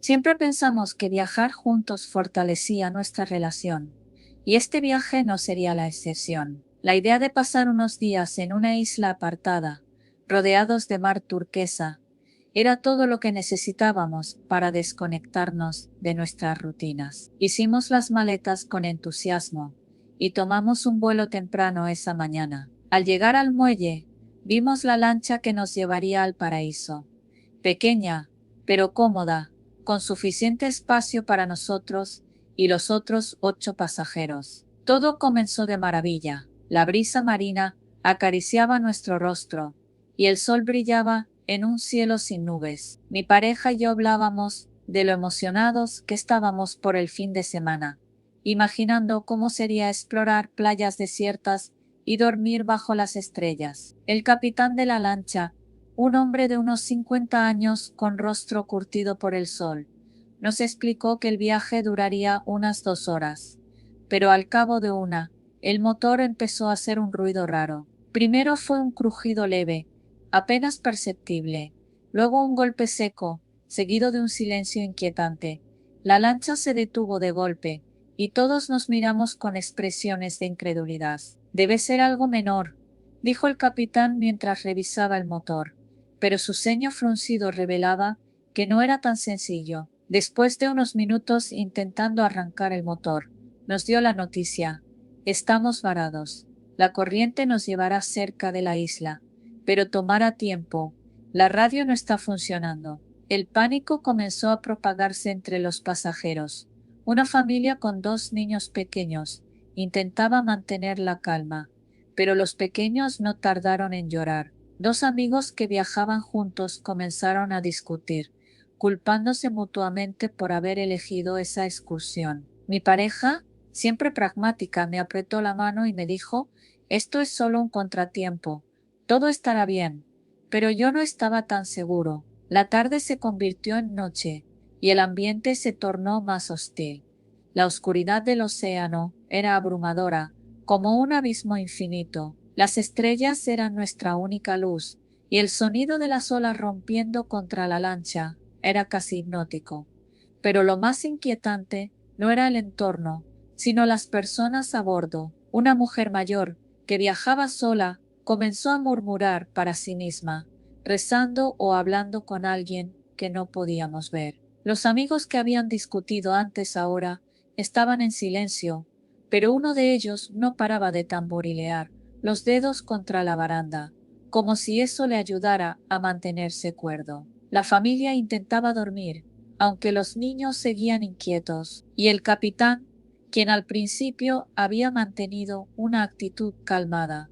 Siempre pensamos que viajar juntos fortalecía nuestra relación, y este viaje no sería la excepción. La idea de pasar unos días en una isla apartada, rodeados de mar turquesa, era todo lo que necesitábamos para desconectarnos de nuestras rutinas. Hicimos las maletas con entusiasmo y tomamos un vuelo temprano esa mañana. Al llegar al muelle, vimos la lancha que nos llevaría al paraíso. Pequeña, pero cómoda, con suficiente espacio para nosotros y los otros 8 pasajeros. Todo comenzó de maravilla. La brisa marina acariciaba nuestro rostro y el sol brillaba en un cielo sin nubes. Mi pareja y yo hablábamos de lo emocionados que estábamos por el fin de semana, imaginando cómo sería explorar playas desiertas y dormir bajo las estrellas. El capitán de la lancha, un hombre de unos 50 años con rostro curtido por el sol, nos explicó que el viaje duraría unas 2 horas, pero al cabo de una, el motor empezó a hacer un ruido raro. Primero fue un crujido leve, apenas perceptible, luego un golpe seco, seguido de un silencio inquietante. La lancha se detuvo de golpe, y todos nos miramos con expresiones de incredulidad. Debe ser algo menor, dijo el capitán mientras revisaba el motor, pero su ceño fruncido revelaba que no era tan sencillo. Después de unos minutos intentando arrancar el motor, nos dio la noticia: estamos varados. La corriente nos llevará cerca de la isla, pero tomará tiempo. La radio no está funcionando. El pánico comenzó a propagarse entre los pasajeros. Una familia con 2 niños pequeños intentaba mantener la calma, pero los pequeños no tardaron en llorar. 2 amigos que viajaban juntos comenzaron a discutir, culpándose mutuamente por haber elegido esa excursión. Mi pareja, siempre pragmática, me apretó la mano y me dijo: esto es solo un contratiempo, todo estará bien. Pero yo no estaba tan seguro. La tarde se convirtió en noche y el ambiente se tornó más hostil. La oscuridad del océano era abrumadora, como un abismo infinito. Las estrellas eran nuestra única luz, y el sonido de las olas rompiendo contra la lancha era casi hipnótico. Pero lo más inquietante no era el entorno, sino las personas a bordo. Una mujer mayor, que viajaba sola, comenzó a murmurar para sí misma, rezando o hablando con alguien que no podíamos ver. Los amigos que habían discutido antes ahora estaban en silencio, pero uno de ellos no paraba de tamborilear los dedos contra la baranda, como si eso le ayudara a mantenerse cuerdo. La familia intentaba dormir, aunque los niños seguían inquietos, y el capitán, quien al principio había mantenido una actitud calmada,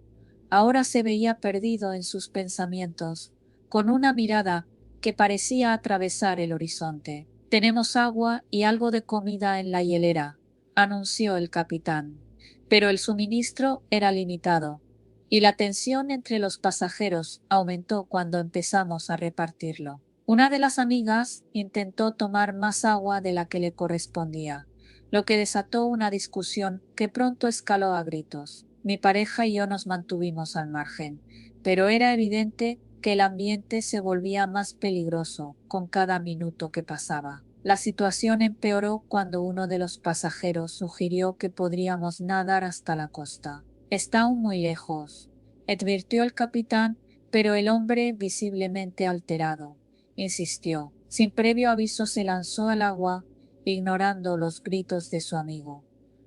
ahora se veía perdido en sus pensamientos, con una mirada que parecía atravesar el horizonte. Tenemos agua y algo de comida en la hielera, anunció el capitán, pero el suministro era limitado, y la tensión entre los pasajeros aumentó cuando empezamos a repartirlo. Una de las amigas intentó tomar más agua de la que le correspondía, lo que desató una discusión que pronto escaló a gritos. Mi pareja y yo nos mantuvimos al margen, pero era evidente que el ambiente se volvía más peligroso con cada minuto que pasaba. La situación empeoró cuando uno de los pasajeros sugirió que podríamos nadar hasta la costa. Está aún muy lejos, advirtió el capitán, pero el hombre, visiblemente alterado, insistió. Sin previo aviso se lanzó al agua, ignorando los gritos de su amigo.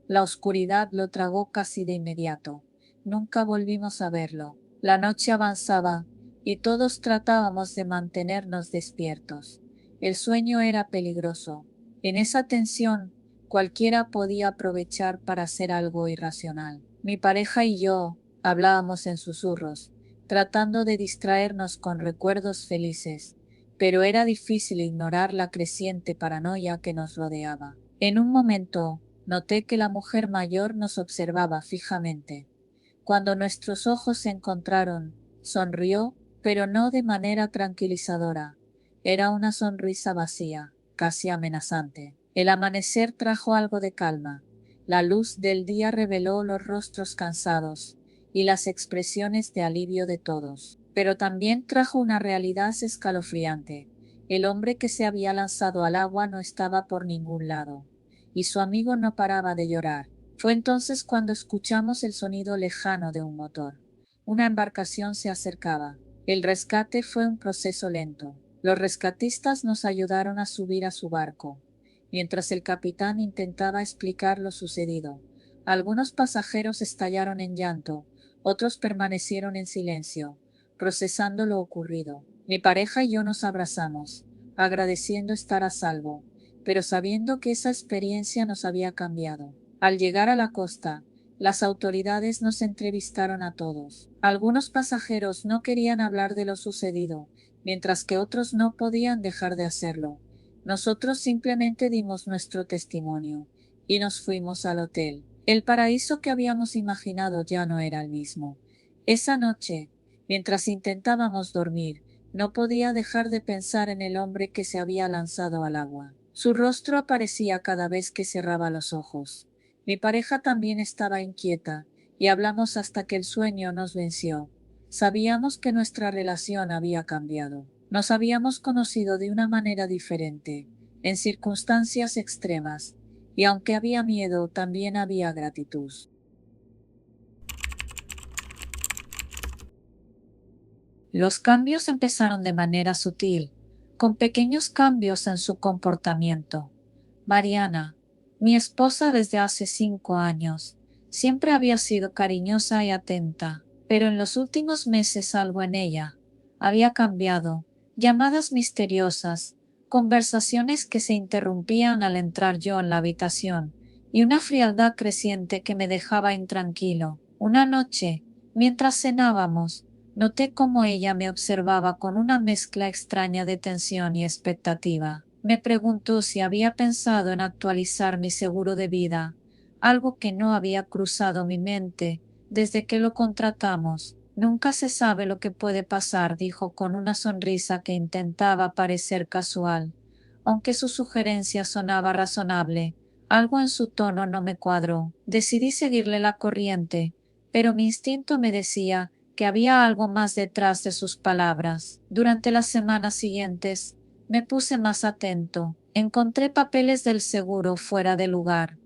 La oscuridad lo tragó casi de inmediato. Nunca volvimos a verlo. La noche avanzaba y todos tratábamos de mantenernos despiertos. El sueño era peligroso. En esa tensión, cualquiera podía aprovechar para hacer algo irracional. Mi pareja y yo hablábamos en susurros, tratando de distraernos con recuerdos felices, pero era difícil ignorar la creciente paranoia que nos rodeaba. En un momento, noté que la mujer mayor nos observaba fijamente. Cuando nuestros ojos se encontraron, sonrió, pero no de manera tranquilizadora. Era una sonrisa vacía, casi amenazante. El amanecer trajo algo de calma. La luz del día reveló los rostros cansados y las expresiones de alivio de todos. Pero también trajo una realidad escalofriante. El hombre que se había lanzado al agua no estaba por ningún lado, y su amigo no paraba de llorar. Fue entonces cuando escuchamos el sonido lejano de un motor. Una embarcación se acercaba. El rescate fue un proceso lento. Los rescatistas nos ayudaron a subir a su barco, mientras el capitán intentaba explicar lo sucedido. Algunos pasajeros estallaron en llanto, otros permanecieron en silencio, procesando lo ocurrido. Mi pareja y yo nos abrazamos, agradeciendo estar a salvo, pero sabiendo que esa experiencia nos había cambiado. Al llegar a la costa, las autoridades nos entrevistaron a todos. Algunos pasajeros no querían hablar de lo sucedido, mientras que otros no podían dejar de hacerlo. Nosotros simplemente dimos nuestro testimonio y nos fuimos al hotel. El paraíso que habíamos imaginado ya no era el mismo. Esa noche, mientras intentábamos dormir, no podía dejar de pensar en el hombre que se había lanzado al agua. Su rostro aparecía cada vez que cerraba los ojos. Mi pareja también estaba inquieta, y hablamos hasta que el sueño nos venció. Sabíamos que nuestra relación había cambiado. Nos habíamos conocido de una manera diferente, en circunstancias extremas, y aunque había miedo, también había gratitud. Los cambios empezaron de manera sutil, con pequeños cambios en su comportamiento. Mariana, mi esposa desde hace 5 años, siempre había sido cariñosa y atenta, pero en los últimos meses algo en ella había cambiado. Llamadas misteriosas, conversaciones que se interrumpían al entrar yo en la habitación, y una frialdad creciente que me dejaba intranquilo. Una noche, mientras cenábamos, noté cómo ella me observaba con una mezcla extraña de tensión y expectativa. Me preguntó si había pensado en actualizar mi seguro de vida, algo que no había cruzado mi mente desde que lo contratamos. Nunca se sabe lo que puede pasar, dijo con una sonrisa que intentaba parecer casual. Aunque su sugerencia sonaba razonable, algo en su tono no me cuadró. Decidí seguirle la corriente, pero mi instinto me decía que había algo más detrás de sus palabras. Durante las semanas siguientes, me puse más atento. Encontré papeles del seguro fuera de lugar,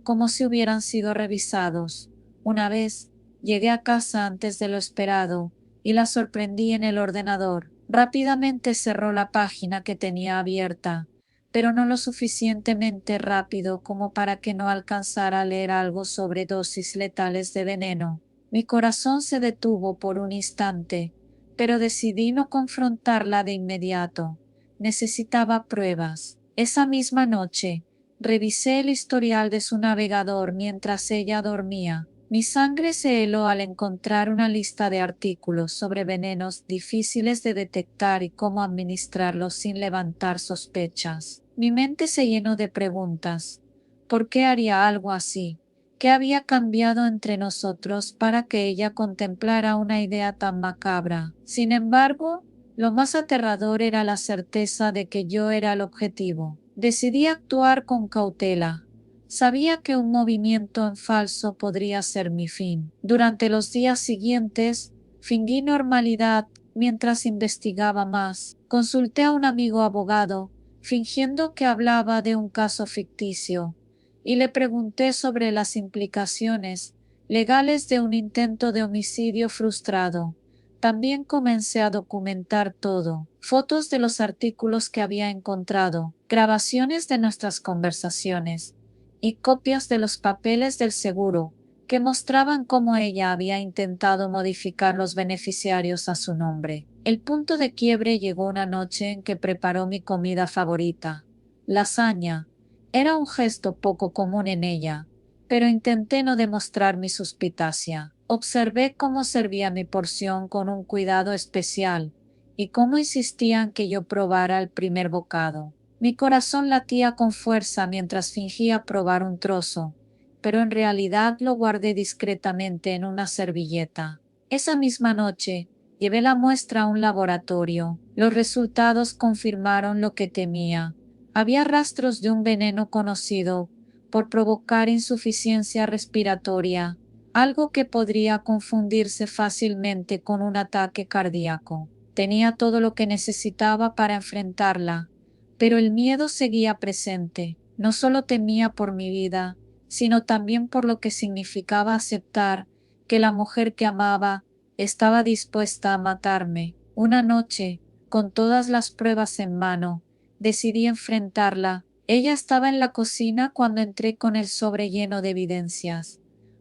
como si hubieran sido revisados. Una vez, llegué a casa antes de lo esperado y la sorprendí en el ordenador. Rápidamente cerró la página que tenía abierta, pero no lo suficientemente rápido como para que no alcanzara a leer algo sobre dosis letales de veneno. Mi corazón se detuvo por un instante, pero decidí no confrontarla de inmediato. Necesitaba pruebas. Esa misma noche, revisé el historial de su navegador mientras ella dormía. Mi sangre se heló al encontrar una lista de artículos sobre venenos difíciles de detectar y cómo administrarlos sin levantar sospechas. Mi mente se llenó de preguntas. ¿Por qué haría algo así? ¿Qué había cambiado entre nosotros para que ella contemplara una idea tan macabra? Sin embargo, lo más aterrador era la certeza de que yo era el objetivo. Decidí actuar con cautela. Sabía que un movimiento en falso podría ser mi fin. Durante los días siguientes, fingí normalidad mientras investigaba más. Consulté a un amigo abogado, fingiendo que hablaba de un caso ficticio, y le pregunté sobre las implicaciones legales de un intento de homicidio frustrado. También comencé a documentar todo: fotos de los artículos que había encontrado, grabaciones de nuestras conversaciones y copias de los papeles del seguro que mostraban cómo ella había intentado modificar los beneficiarios a su nombre. El punto de quiebre llegó una noche en que preparó mi comida favorita, lasaña. Era un gesto poco común en ella, pero intenté no demostrar mi suspicacia. Observé cómo servía mi porción con un cuidado especial y cómo insistían que yo probara el primer bocado. Mi corazón latía con fuerza mientras fingía probar un trozo, pero en realidad lo guardé discretamente en una servilleta. Esa misma noche, llevé la muestra a un laboratorio. Los resultados confirmaron lo que temía. Había rastros de un veneno conocido por provocar insuficiencia respiratoria, algo que podría confundirse fácilmente con un ataque cardíaco. Tenía todo lo que necesitaba para enfrentarla, pero el miedo seguía presente. No solo temía por mi vida, sino también por lo que significaba aceptar que la mujer que amaba estaba dispuesta a matarme. Una noche, con todas las pruebas en mano, decidí enfrentarla. Ella estaba en la cocina cuando entré con el sobre lleno de evidencias.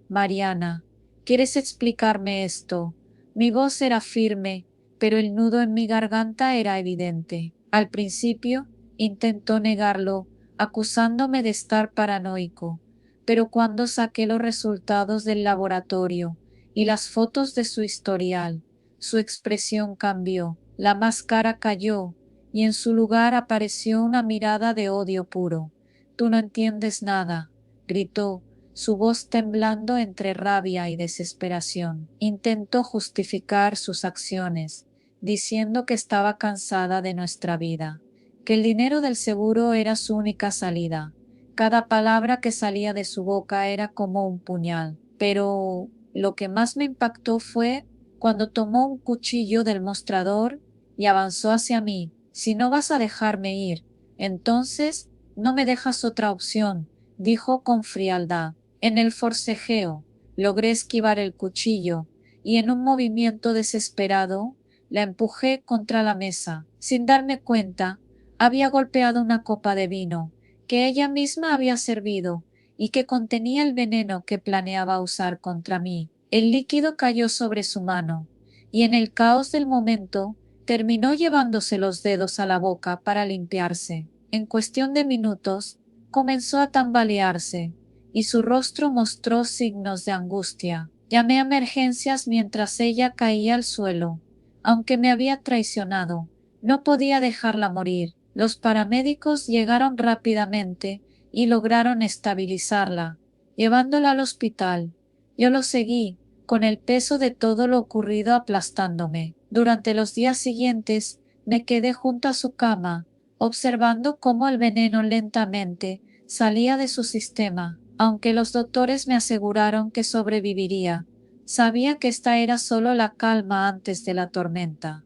Mariana, ¿quieres explicarme esto? Mi voz era firme, pero el nudo en mi garganta era evidente. Al principio, intentó negarlo, acusándome de estar paranoico, pero cuando saqué los resultados del laboratorio y las fotos de su historial, su expresión cambió, la máscara cayó y en su lugar apareció una mirada de odio puro. «Tú no entiendes nada», gritó, su voz temblando entre rabia y desesperación. Intentó justificar sus acciones, diciendo que estaba cansada de nuestra vida, que el dinero del seguro era su única salida. Cada palabra que salía de su boca era como un puñal. Pero lo que más me impactó fue cuando tomó un cuchillo del mostrador y avanzó hacia mí. «Si no vas a dejarme ir, entonces no me dejas otra opción», dijo con frialdad. En el forcejeo, logré esquivar el cuchillo y en un movimiento desesperado, la empujé contra la mesa. Sin darme cuenta, había golpeado una copa de vino que ella misma había servido y que contenía el veneno que planeaba usar contra mí. El líquido cayó sobre su mano y en el caos del momento terminó llevándose los dedos a la boca para limpiarse. En cuestión de minutos, comenzó a tambalearse y su rostro mostró signos de angustia. Llamé a emergencias mientras ella caía al suelo. Aunque me había traicionado, no podía dejarla morir. Los paramédicos llegaron rápidamente y lograron estabilizarla, llevándola al hospital. Yo lo seguí, con el peso de todo lo ocurrido aplastándome. Durante los días siguientes, me quedé junto a su cama, observando cómo el veneno lentamente salía de su sistema. Aunque los doctores me aseguraron que sobreviviría, sabía que esta era solo la calma antes de la tormenta.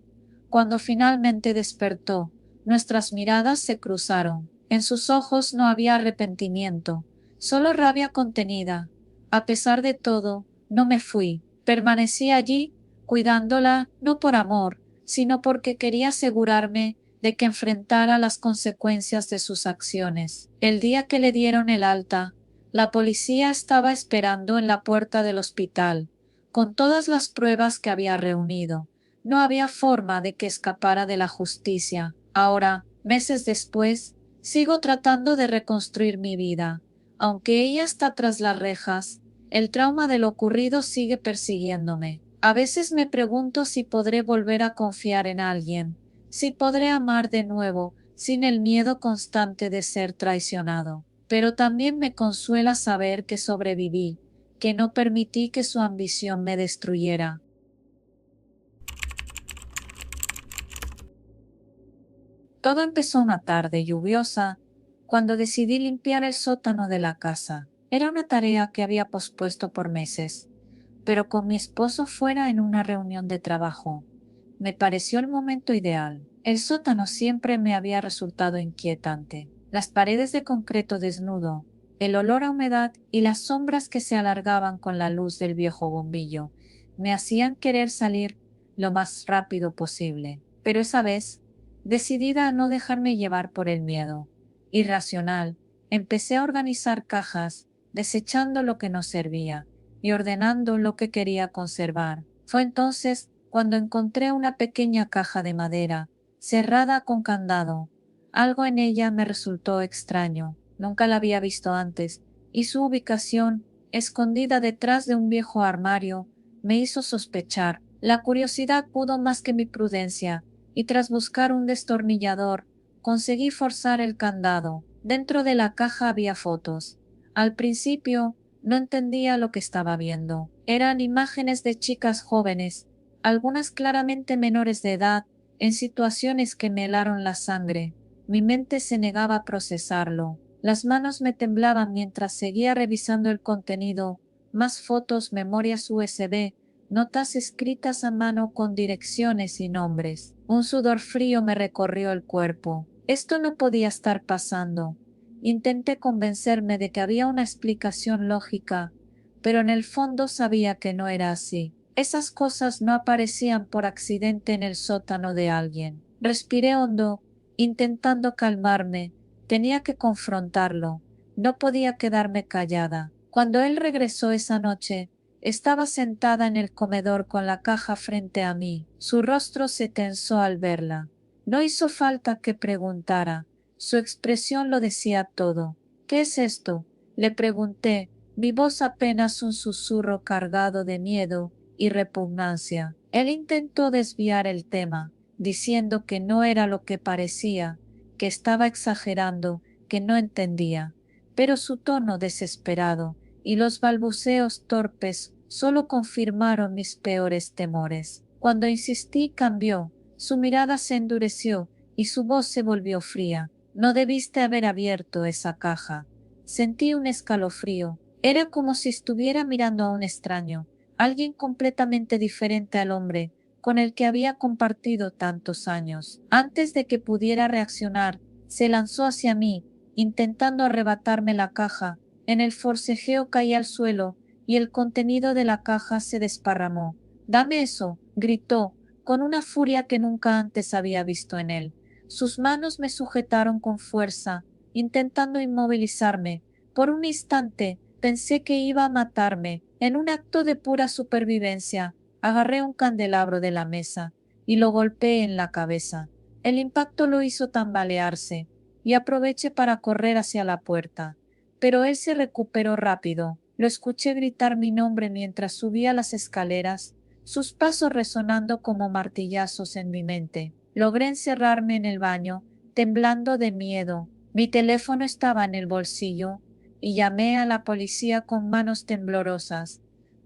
Cuando finalmente despertó, nuestras miradas se cruzaron. En sus ojos no había arrepentimiento, solo rabia contenida. A pesar de todo, no me fui. Permanecí allí, cuidándola, no por amor, sino porque quería asegurarme de que enfrentara las consecuencias de sus acciones. El día que le dieron el alta, la policía estaba esperando en la puerta del hospital, con todas las pruebas que había reunido. No había forma de que escapara de la justicia. Ahora, meses después, sigo tratando de reconstruir mi vida. Aunque ella está tras las rejas, el trauma de lo ocurrido sigue persiguiéndome. A veces me pregunto si podré volver a confiar en alguien, si podré amar de nuevo, sin el miedo constante de ser traicionado. Pero también me consuela saber que sobreviví, que no permití que su ambición me destruyera. Todo empezó una tarde lluviosa, cuando decidí limpiar el sótano de la casa. Era una tarea que había pospuesto por meses, pero con mi esposo fuera en una reunión de trabajo, me pareció el momento ideal. El sótano siempre me había resultado inquietante. Las paredes de concreto desnudo, el olor a humedad y las sombras que se alargaban con la luz del viejo bombillo me hacían querer salir lo más rápido posible. Pero esa vez, decidida a no dejarme llevar por el miedo irracional, empecé a organizar cajas, desechando lo que no servía y ordenando lo que quería conservar. Fue entonces cuando encontré una pequeña caja de madera, cerrada con candado. Algo en ella me resultó extraño, nunca la había visto antes, y su ubicación, escondida detrás de un viejo armario, me hizo sospechar. La curiosidad pudo más que mi prudencia, y tras buscar un destornillador, conseguí forzar el candado. Dentro de la caja había fotos. Al principio, no entendía lo que estaba viendo. Eran imágenes de chicas jóvenes, algunas claramente menores de edad, en situaciones que me helaron la sangre. Mi mente se negaba a procesarlo. Las manos me temblaban mientras seguía revisando el contenido, más fotos, memorias USB, notas escritas a mano con direcciones y nombres. Un sudor frío me recorrió el cuerpo. Esto no podía estar pasando. Intenté convencerme de que había una explicación lógica, pero en el fondo sabía que no era así. Esas cosas no aparecían por accidente en el sótano de alguien. Respiré hondo, intentando calmarme. Tenía que confrontarlo. No podía quedarme callada. Cuando él regresó esa noche, estaba sentada en el comedor con la caja frente a mí. Su rostro se tensó al verla. No hizo falta que preguntara. Su expresión lo decía todo. ¿Qué es esto? Le pregunté, mi voz apenas un susurro cargado de miedo y repugnancia. Él intentó desviar el tema, diciendo que no era lo que parecía, que estaba exagerando, que no entendía. Pero su tono desesperado y los balbuceos torpes solo confirmaron mis peores temores. Cuando insistí, cambió. Su mirada se endureció y su voz se volvió fría. No debiste haber abierto esa caja. Sentí un escalofrío. Era como si estuviera mirando a un extraño, alguien completamente diferente al hombre con el que había compartido tantos años. Antes de que pudiera reaccionar, se lanzó hacia mí, intentando arrebatarme la caja. En el forcejeo caí al suelo y el contenido de la caja se desparramó. «Dame eso», gritó, con una furia que nunca antes había visto en él. Sus manos me sujetaron con fuerza, intentando inmovilizarme. Por un instante pensé que iba a matarme. En un acto de pura supervivencia, agarré un candelabro de la mesa y lo golpeé en la cabeza. El impacto lo hizo tambalearse y aproveché para correr hacia la puerta. Pero él se recuperó rápido. Lo escuché gritar mi nombre mientras subía las escaleras, sus pasos resonando como martillazos en mi mente. Logré encerrarme en el baño, temblando de miedo. Mi teléfono estaba en el bolsillo y llamé a la policía con manos temblorosas.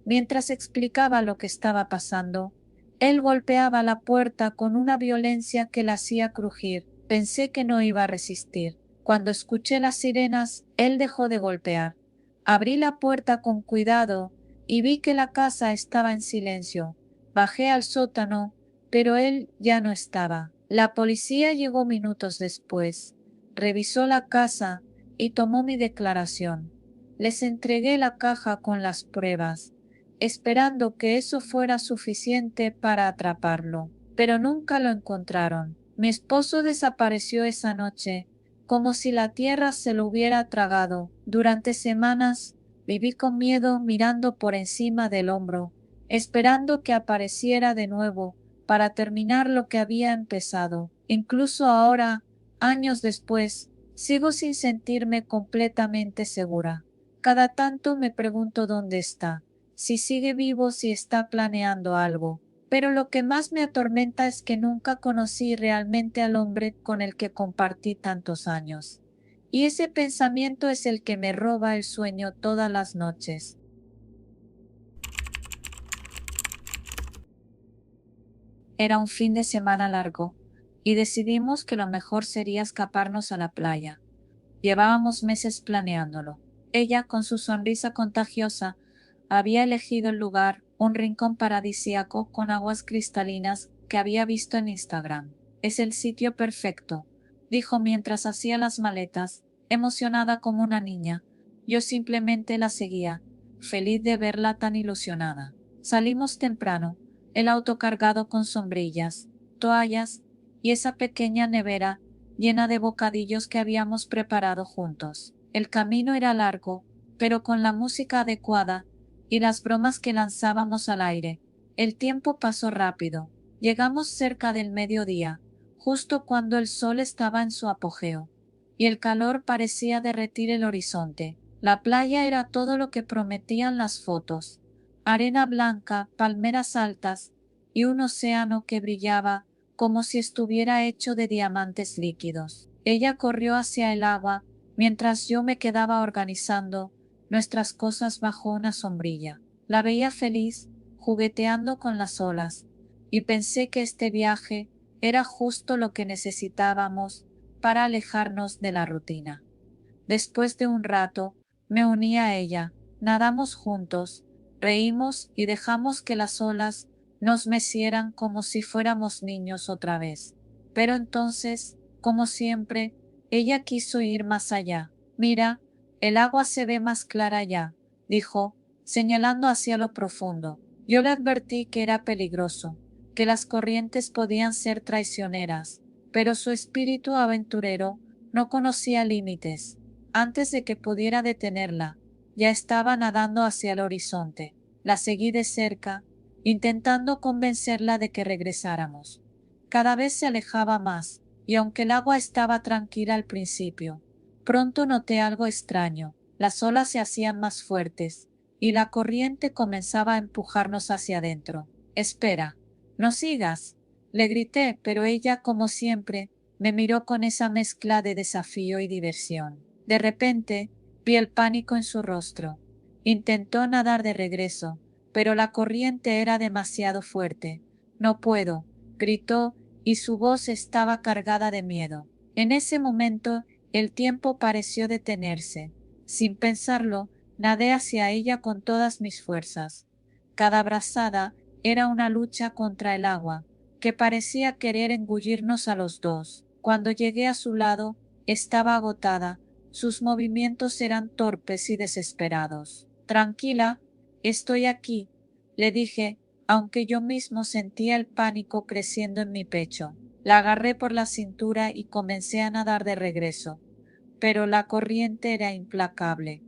Mientras explicaba lo que estaba pasando, él golpeaba la puerta con una violencia que la hacía crujir. Pensé que no iba a resistir. Cuando escuché las sirenas, él dejó de golpear. Abrí la puerta con cuidado y vi que la casa estaba en silencio. Bajé al sótano, pero él ya no estaba. La policía llegó minutos después. Revisó la casa y tomó mi declaración. Les entregué la caja con las pruebas, esperando que eso fuera suficiente para atraparlo, pero nunca lo encontraron. Mi esposo desapareció esa noche, como si la tierra se lo hubiera tragado. Durante semanas viví con miedo mirando por encima del hombro, esperando que apareciera de nuevo para terminar lo que había empezado. Incluso ahora, años después, sigo sin sentirme completamente segura. Cada tanto me pregunto dónde está, si sigue vivo, si está planeando algo. Pero lo que más me atormenta es que nunca conocí realmente al hombre con el que compartí tantos años. Y ese pensamiento es el que me roba el sueño todas las noches. Era un fin de semana largo, y decidimos que lo mejor sería escaparnos a la playa. Llevábamos meses planeándolo. Ella, con su sonrisa contagiosa, había elegido el lugar, un rincón paradisíaco con aguas cristalinas que había visto en Instagram. Es el sitio perfecto, dijo mientras hacía las maletas, emocionada como una niña. Yo simplemente la seguía, feliz de verla tan ilusionada. Salimos temprano, el auto cargado con sombrillas, toallas y esa pequeña nevera llena de bocadillos que habíamos preparado juntos. El camino era largo, pero con la música adecuada y las bromas que lanzábamos al aire, el tiempo pasó rápido. Llegamos cerca del mediodía, justo cuando el sol estaba en su apogeo, y el calor parecía derretir el horizonte. La playa era todo lo que prometían las fotos. Arena blanca, palmeras altas y un océano que brillaba como si estuviera hecho de diamantes líquidos. Ella corrió hacia el agua, mientras yo me quedaba organizando nuestras cosas bajo una sombrilla. La veía feliz, jugueteando con las olas, y pensé que este viaje era justo lo que necesitábamos para alejarnos de la rutina. Después de un rato, me uní a ella, nadamos juntos, Reímos y dejamos que las olas nos mecieran como si fuéramos niños otra vez. Pero entonces, como siempre, ella quiso ir más allá. Mira, el agua se ve más clara ya, dijo, señalando hacia lo profundo. Yo le advertí que era peligroso, que las corrientes podían ser traicioneras, pero su espíritu aventurero no conocía límites. Antes de que pudiera detenerla, ya estaba nadando hacia el horizonte. La seguí de cerca, intentando convencerla de que regresáramos. Cada vez se alejaba más, y aunque el agua estaba tranquila al principio, pronto noté algo extraño. Las olas se hacían más fuertes, y la corriente comenzaba a empujarnos hacia adentro. Espera, no sigas, le grité, pero ella, como siempre, me miró con esa mezcla de desafío y diversión. De repente, vi el pánico en su rostro. Intentó nadar de regreso, pero la corriente era demasiado fuerte. No puedo, gritó, y su voz estaba cargada de miedo. En ese momento, el tiempo pareció detenerse. Sin pensarlo, nadé hacia ella con todas mis fuerzas. Cada brazada era una lucha contra el agua, que parecía querer engullirnos a los dos. Cuando llegué a su lado, estaba agotada, sus movimientos eran torpes y desesperados. Tranquila, estoy aquí, le dije, aunque yo mismo sentía el pánico creciendo en mi pecho. La agarré por la cintura y comencé a nadar de regreso, pero la corriente era implacable.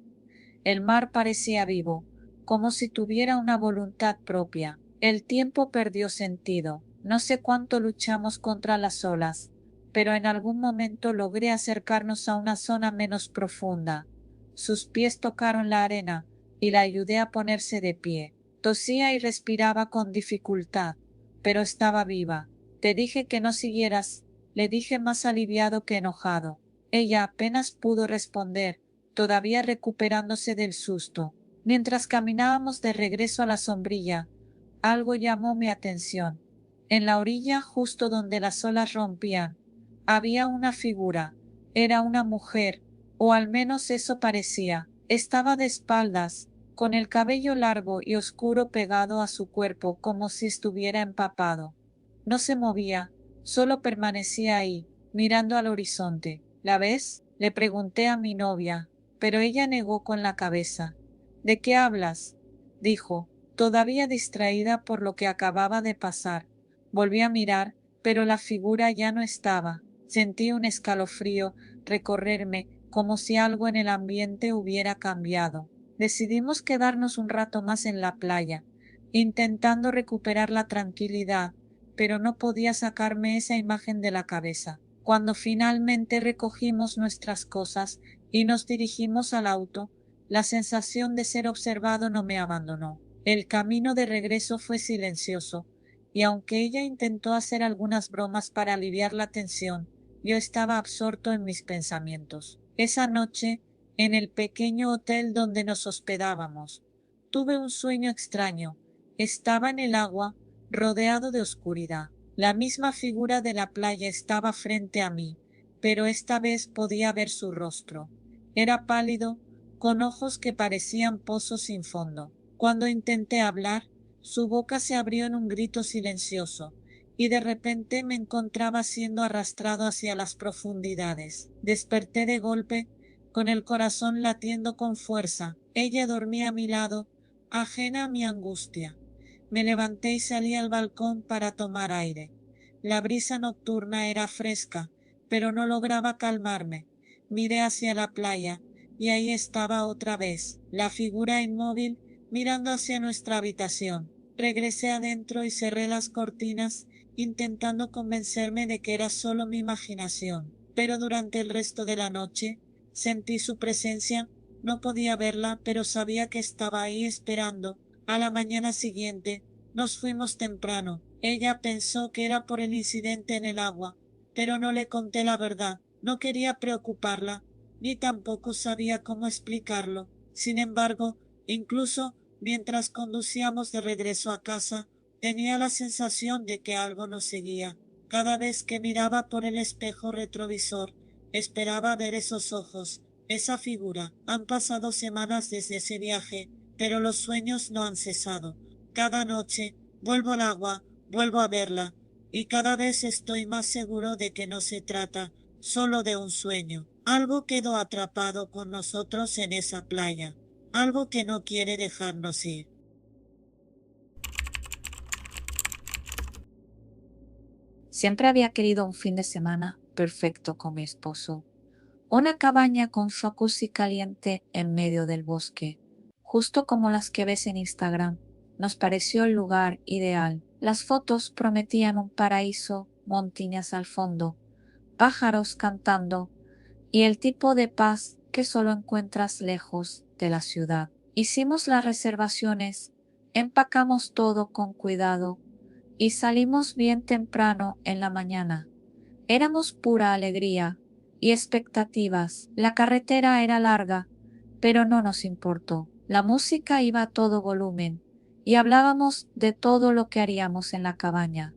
El mar parecía vivo, como si tuviera una voluntad propia. El tiempo perdió sentido. No sé cuánto luchamos contra las olas, pero en algún momento logré acercarnos a una zona menos profunda. Sus pies tocaron la arena y la ayudé a ponerse de pie. Tosía y respiraba con dificultad, pero estaba viva. Te dije que no siguieras, le dije más aliviado que enojado. Ella apenas pudo responder, todavía recuperándose del susto. Mientras caminábamos de regreso a la sombrilla, algo llamó mi atención. En la orilla, justo donde las olas rompían, había una figura. Era una mujer, o al menos eso parecía. Estaba de espaldas, con el cabello largo y oscuro pegado a su cuerpo como si estuviera empapado. No se movía, solo permanecía ahí, mirando al horizonte. ¿La ves? Le pregunté a mi novia, pero ella negó con la cabeza. ¿De qué hablas? Dijo, todavía distraída por lo que acababa de pasar. Volví a mirar, pero la figura ya no estaba. Sentí un escalofrío recorrerme como si algo en el ambiente hubiera cambiado. Decidimos quedarnos un rato más en la playa, intentando recuperar la tranquilidad, pero no podía sacarme esa imagen de la cabeza. Cuando finalmente recogimos nuestras cosas y nos dirigimos al auto, la sensación de ser observado no me abandonó. El camino de regreso fue silencioso, y aunque ella intentó hacer algunas bromas para aliviar la tensión, yo estaba absorto en mis pensamientos. Esa noche, en el pequeño hotel donde nos hospedábamos, tuve un sueño extraño. Estaba en el agua, rodeado de oscuridad. La misma figura de la playa estaba frente a mí, pero esta vez podía ver su rostro. Era pálido, con ojos que parecían pozos sin fondo. Cuando intenté hablar, su boca se abrió en un grito silencioso, y de repente me encontraba siendo arrastrado hacia las profundidades. Desperté de golpe, con el corazón latiendo con fuerza. Ella dormía a mi lado, ajena a mi angustia. Me levanté y salí al balcón para tomar aire. La brisa nocturna era fresca, pero no lograba calmarme. Miré hacia la playa, y ahí estaba otra vez, la figura inmóvil, mirando hacia nuestra habitación. Regresé adentro y cerré las cortinas, intentando convencerme de que era solo mi imaginación. Pero durante el resto de la noche, sentí su presencia. No podía verla, pero sabía que estaba ahí esperando. A la mañana siguiente, nos fuimos temprano. Ella pensó que era por el incidente en el agua, pero no le conté la verdad. No quería preocuparla, ni tampoco sabía cómo explicarlo. Sin embargo, incluso mientras conducíamos de regreso a casa, tenía la sensación de que algo nos seguía. Cada vez que miraba por el espejo retrovisor, esperaba ver esos ojos, esa figura. Han pasado semanas desde ese viaje, pero los sueños no han cesado. Cada noche vuelvo al agua, vuelvo a verla, y cada vez estoy más seguro de que no se trata solo de un sueño. Algo quedó atrapado con nosotros en esa playa, algo que no quiere dejarnos ir. Siempre había querido un fin de semana perfecto con mi esposo. Una cabaña con jacuzzi caliente en medio del bosque, justo como las que ves en Instagram. Nos pareció el lugar ideal. Las fotos prometían un paraíso, montañas al fondo, pájaros cantando y el tipo de paz que solo encuentras lejos de la ciudad. Hicimos las reservaciones, empacamos todo con cuidado y salimos bien temprano en la mañana. Éramos pura alegría y expectativas. La carretera era larga, pero no nos importó. La música iba a todo volumen y hablábamos de todo lo que haríamos en la cabaña.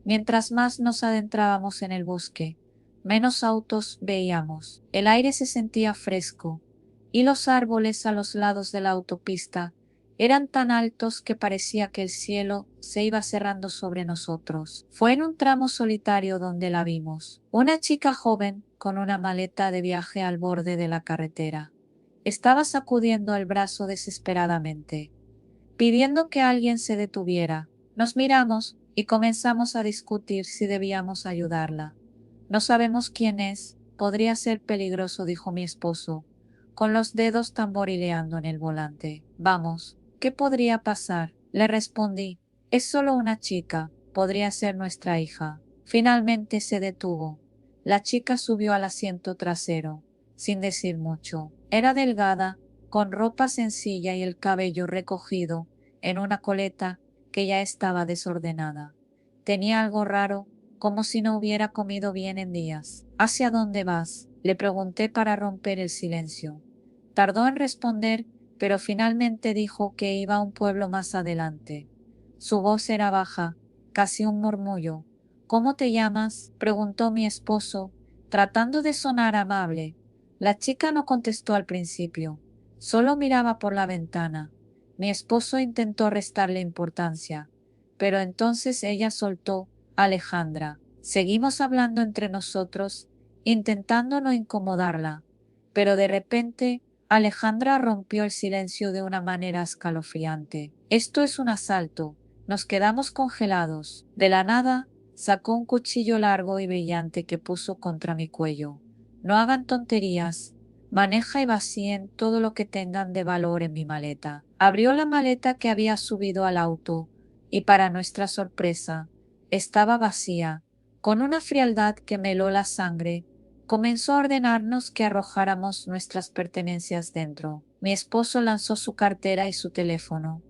Mientras más nos adentrábamos en el bosque, menos autos veíamos. El aire se sentía fresco y los árboles a los lados de la autopista eran tan altos que parecía que el cielo se iba cerrando sobre nosotros. Fue en un tramo solitario donde la vimos. Una chica joven con una maleta de viaje al borde de la carretera. Estaba sacudiendo el brazo desesperadamente, pidiendo que alguien se detuviera. Nos miramos y comenzamos a discutir si debíamos ayudarla. No sabemos quién es, podría ser peligroso, dijo mi esposo, con los dedos tamborileando en el volante. Vamos, ¿qué podría pasar? Le respondí. Es solo una chica, podría ser nuestra hija. Finalmente se detuvo. La chica subió al asiento trasero, sin decir mucho. Era delgada, con ropa sencilla y el cabello recogido en una coleta que ya estaba desordenada. Tenía algo raro, como si no hubiera comido bien en días. ¿Hacia dónde vas?, le pregunté para romper el silencio. Tardó en responder, pero finalmente dijo que iba a un pueblo más adelante. Su voz era baja, casi un murmullo. ¿Cómo te llamas?, preguntó mi esposo, tratando de sonar amable. La chica no contestó al principio, solo miraba por la ventana. Mi esposo intentó restarle importancia, pero entonces ella soltó: Alejandra. Seguimos hablando entre nosotros, intentando no incomodarla, pero de repente Alejandra rompió el silencio de una manera escalofriante. Esto es un asalto. Nos quedamos congelados. De la nada, sacó un cuchillo largo y brillante que puso contra mi cuello. No hagan tonterías. Maneja y vacíen todo lo que tengan de valor en mi maleta. Abrió la maleta que había subido al auto y, para nuestra sorpresa, estaba vacía. Con una frialdad que me heló la sangre, comenzó a ordenarnos que arrojáramos nuestras pertenencias dentro. Mi esposo lanzó su cartera y su teléfono.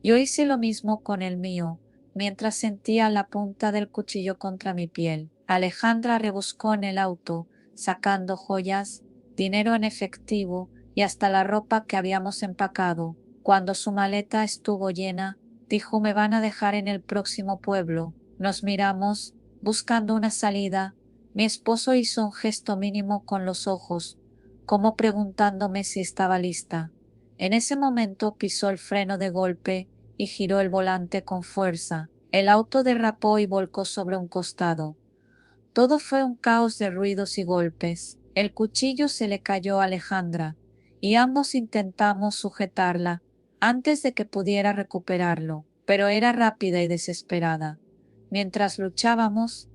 Yo hice lo mismo con el mío, mientras sentía la punta del cuchillo contra mi piel. Alejandra rebuscó en el auto, sacando joyas, dinero en efectivo y hasta la ropa que habíamos empacado. Cuando su maleta estuvo llena, dijo: me van a dejar en el próximo pueblo. Nos miramos, buscando una salida. Mi esposo hizo un gesto mínimo con los ojos, como preguntándome si estaba lista. En ese momento pisó el freno de golpe y giró el volante con fuerza. El auto derrapó y volcó sobre un costado. Todo fue un caos de ruidos y golpes. El cuchillo se le cayó a Alejandra y ambos intentamos sujetarla antes de que pudiera recuperarlo, pero era rápida y desesperada. Mientras luchábamos,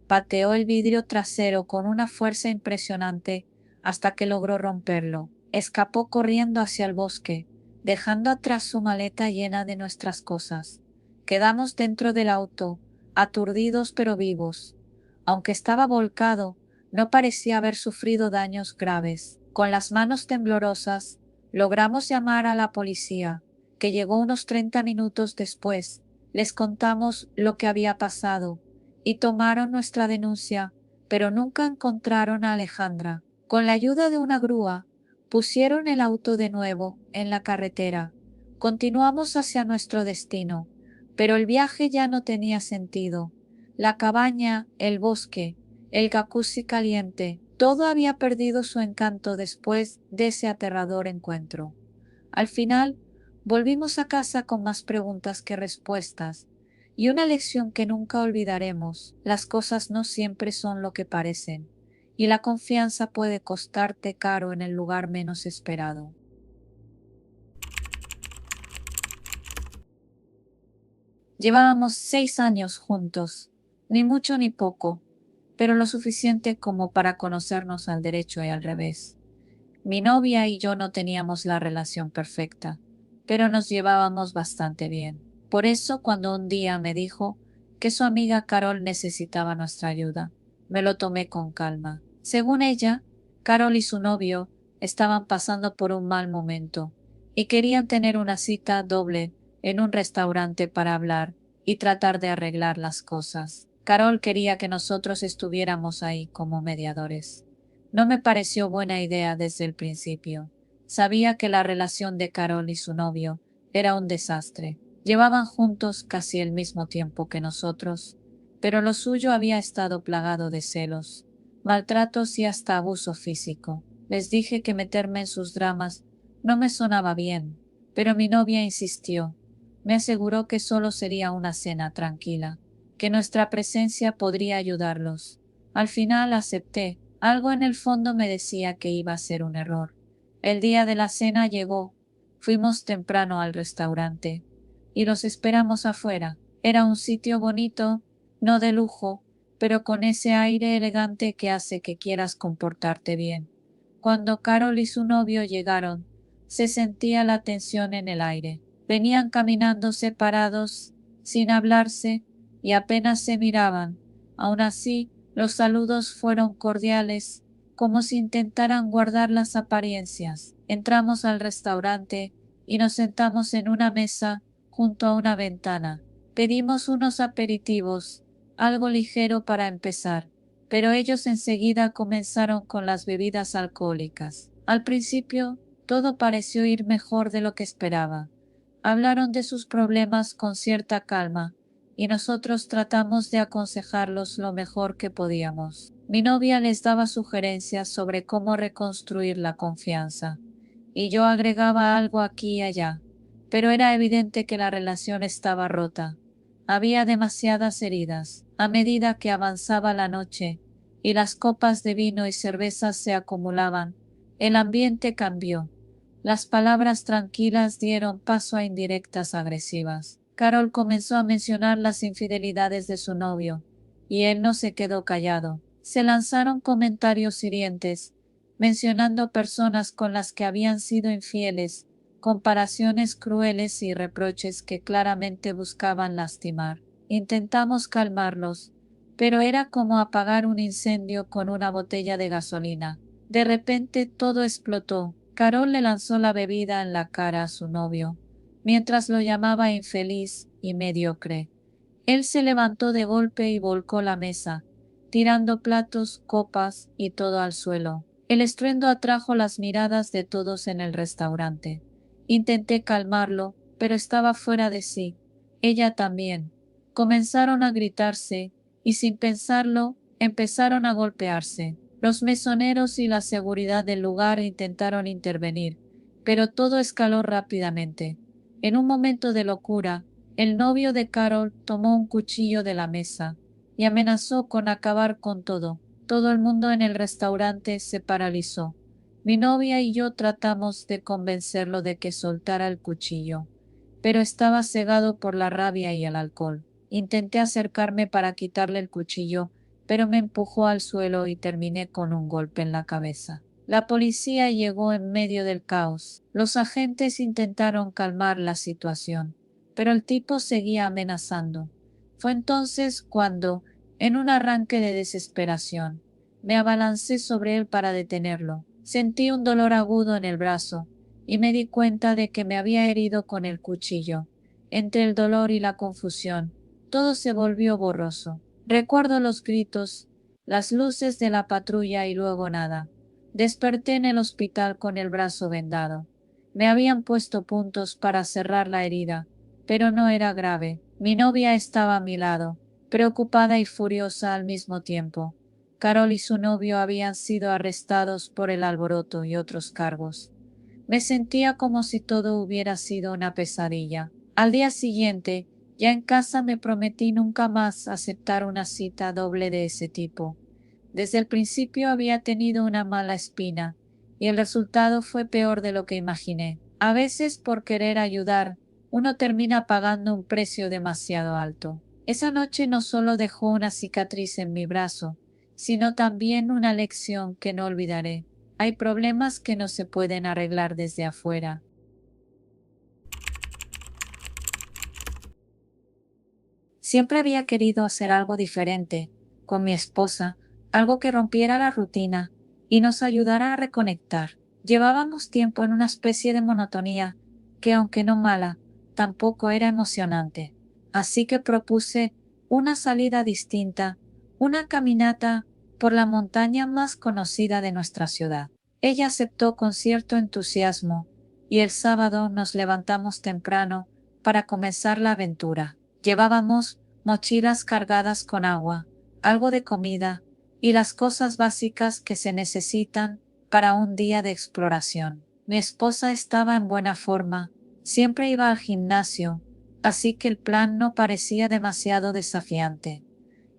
pateó el vidrio trasero con una fuerza impresionante hasta que logró romperlo. Escapó corriendo hacia el bosque, dejando atrás su maleta llena de nuestras cosas. Quedamos dentro del auto, aturdidos pero vivos. Aunque estaba volcado, no parecía haber sufrido daños graves. Con las manos temblorosas, logramos llamar a la policía, que llegó unos 30 minutos después. Les contamos lo que había pasado y tomaron nuestra denuncia, pero nunca encontraron a Alejandra. Con la ayuda de una grúa, pusieron el auto de nuevo en la carretera. Continuamos hacia nuestro destino, pero el viaje ya no tenía sentido. La cabaña, el bosque, el jacuzzi caliente, todo había perdido su encanto después de ese aterrador encuentro. Al final, Volvimos a casa con más preguntas que respuestas, y una lección que nunca olvidaremos: las cosas no siempre son lo que parecen, y la confianza puede costarte caro en el lugar menos esperado. Llevábamos 6 años juntos, ni mucho ni poco, pero lo suficiente como para conocernos al derecho y al revés. Mi novia y yo no teníamos la relación perfecta, pero nos llevábamos bastante bien. Por eso, cuando un día me dijo que su amiga Carol necesitaba nuestra ayuda, me lo tomé con calma. Según ella, Carol y su novio estaban pasando por un mal momento y querían tener una cita doble en un restaurante para hablar y tratar de arreglar las cosas. Carol quería que nosotros estuviéramos ahí como mediadores. No me pareció buena idea desde el principio. Sabía que la relación de Carol y su novio era un desastre. Llevaban juntos casi el mismo tiempo que nosotros, pero lo suyo había estado plagado de celos, maltratos y hasta abuso físico. Les dije que meterme en sus dramas no me sonaba bien, pero mi novia insistió. Me aseguró que solo sería una cena tranquila, que nuestra presencia podría ayudarlos. Al final acepté. Algo en el fondo me decía que iba a ser un error. El día de la cena llegó. Fuimos temprano al restaurante y los esperamos afuera. Era un sitio bonito, no de lujo, pero con ese aire elegante que hace que quieras comportarte bien. Cuando Carol y su novio llegaron, se sentía la tensión en el aire. Venían caminando separados, sin hablarse, y apenas se miraban. Aún así, los saludos fueron cordiales, como si intentaran guardar las apariencias. Entramos al restaurante y nos sentamos en una mesa junto a una ventana. Pedimos unos aperitivos, algo ligero para empezar, pero ellos enseguida comenzaron con las bebidas alcohólicas. Al principio, todo pareció ir mejor de lo que esperaba. Hablaron de sus problemas con cierta calma, y nosotros tratamos de aconsejarlos lo mejor que podíamos. Mi novia les daba sugerencias sobre cómo reconstruir la confianza, y yo agregaba algo aquí y allá, pero era evidente que la relación estaba rota. Había demasiadas heridas. A medida que avanzaba la noche y las copas de vino y cervezas se acumulaban, el ambiente cambió. Las palabras tranquilas dieron paso a indirectas agresivas. Carol comenzó a mencionar las infidelidades de su novio, y él no se quedó callado. Se lanzaron comentarios hirientes, mencionando personas con las que habían sido infieles, comparaciones crueles y reproches que claramente buscaban lastimar. Intentamos calmarlos, pero era como apagar un incendio con una botella de gasolina. De repente todo explotó. Carol le lanzó la bebida en la cara a su novio, mientras lo llamaba infeliz y mediocre. Él se levantó de golpe y volcó la mesa, tirando platos, copas y todo al suelo. El estruendo atrajo las miradas de todos en el restaurante. Intenté calmarlo, pero estaba fuera de sí. Ella también. Comenzaron a gritarse, y sin pensarlo, empezaron a golpearse. Los mesoneros y la seguridad del lugar intentaron intervenir, pero todo escaló rápidamente. En un momento de locura, el novio de Carol tomó un cuchillo de la mesa y amenazó con acabar con todo. Todo el mundo en el restaurante se paralizó. Mi novia y yo tratamos de convencerlo de que soltara el cuchillo, pero estaba cegado por la rabia y el alcohol. Intenté acercarme para quitarle el cuchillo, pero me empujó al suelo y terminé con un golpe en la cabeza. La policía llegó en medio del caos. Los agentes intentaron calmar la situación, pero el tipo seguía amenazando. Fue entonces cuando, en un arranque de desesperación, me abalancé sobre él para detenerlo. Sentí un dolor agudo en el brazo y me di cuenta de que me había herido con el cuchillo. Entre el dolor y la confusión, todo se volvió borroso. Recuerdo los gritos, las luces de la patrulla y luego nada. Desperté en el hospital con el brazo vendado. Me habían puesto puntos para cerrar la herida, pero no era grave. Mi novia estaba a mi lado, preocupada y furiosa al mismo tiempo. Carol y su novio habían sido arrestados por el alboroto y otros cargos. Me sentía como si todo hubiera sido una pesadilla. Al día siguiente, ya en casa me prometí nunca más aceptar una cita doble de ese tipo. Desde el principio había tenido una mala espina, y el resultado fue peor de lo que imaginé. A veces, por querer ayudar, uno termina pagando un precio demasiado alto. Esa noche no solo dejó una cicatriz en mi brazo, sino también una lección que no olvidaré. Hay problemas que no se pueden arreglar desde afuera. Siempre había querido hacer algo diferente con mi esposa, algo que rompiera la rutina y nos ayudara a reconectar. Llevábamos tiempo en una especie de monotonía que, aunque no mala, tampoco era emocionante. Así que propuse una salida distinta, una caminata por la montaña más conocida de nuestra ciudad. Ella aceptó con cierto entusiasmo y el sábado nos levantamos temprano para comenzar la aventura. Llevábamos mochilas cargadas con agua, algo de comida y las cosas básicas que se necesitan para un día de exploración. Mi esposa estaba en buena forma, siempre iba al gimnasio, así que el plan no parecía demasiado desafiante.